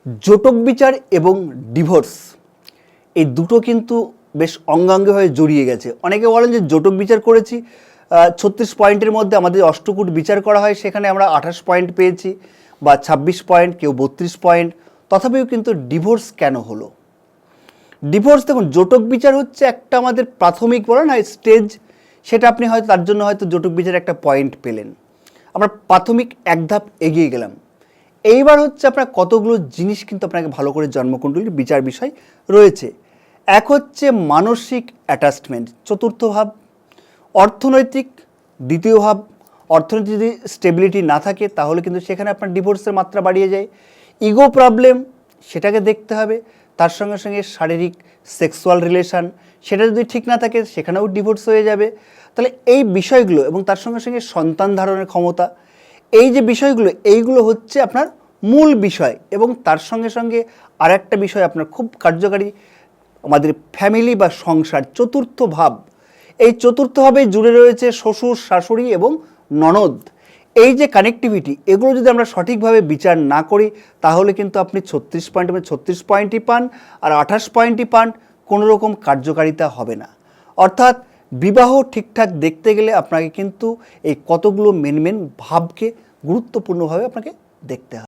জটক বিচার এবং ডিভোর্স এই দুটো কিন্তু বেশ অঙ্গাঙ্গিভাবে জড়িয়ে গেছে। অনেকে বলেন যে জটক বিচার করেছি, 36 পয়েন্টের মধ্যে আমাদের অষ্টকূট বিচার করা হয়, সেখানে আমরা 28 পয়েন্ট পেয়েছি বা 26 পয়েন্ট, কেউ 32 পয়েন্ট, তথাপিও কিন্তু ডিভোর্স কেন হলো? ডিভোর্স দেখুন, জটক বিচার হচ্ছে একটা আমাদের প্রাথমিক বলে না স্টেজ, সেটা আপনি হয়তো তার জন্য হয়তো জটক বিচারে একটা পয়েন্ট পেলেন, আমরা প্রাথমিক এক ধাপ এগিয়ে গেলাম। এইবার হচ্ছে আপনার কতগুলো জিনিস কিন্তু আপনাকে ভালো করে জন্মকুণ্ডলীর বিচার বিষয় রয়েছে। এক হচ্ছে মানসিক অ্যাটাচমেন্ট, চতুর্থ ভাব। অর্থনৈতিক, দ্বিতীয় ভাব। অর্থনৈতিক যদি স্টেবিলিটি না থাকে তাহলে কিন্তু সেখানে আপনার ডিভোর্সের মাত্রা বাড়িয়ে যায়। ইগো প্রবলেম, সেটাকে দেখতে হবে। তার সঙ্গে সঙ্গে শারীরিক সেক্সুয়াল রিলেশান, সেটা যদি ঠিক না থাকে সেখানেও ডিভোর্স হয়ে যাবে। তাহলে এই বিষয়গুলো এবং তার সঙ্গে সঙ্গে সন্তান ধারণের ক্ষমতা, এই যে বিষয়গুলো, এইগুলো হচ্ছে আপনার মূল বিষয়। এবং তার সঙ্গে সঙ্গে আর একটা বিষয় আপনার খুব কার্যকারী, আমাদের ফ্যামিলি বা সংসার, চতুর্থ ভাব। এই চতুর্থ ভাবে জুড়ে রয়েছে শ্বশুর, শাশুড়ি এবং ননদ। এই যে কানেক্টিভিটি, এগুলো যদি আমরা সঠিকভাবে বিচার না করি তাহলে কিন্তু আপনি 36 পয়েন্ট, 36 পয়েন্টই পান আর 28 পয়েন্টই পান, কোনো রকম কার্যকারিতা হবে না। অর্থাৎ বিবাহ ঠিকঠাক দেখতে গেলে আপনাকে কিন্তু এই কতগুলো মেন ভাবকে গুরুত্বপূর্ণভাবে আপনাকে দেখতে হবে।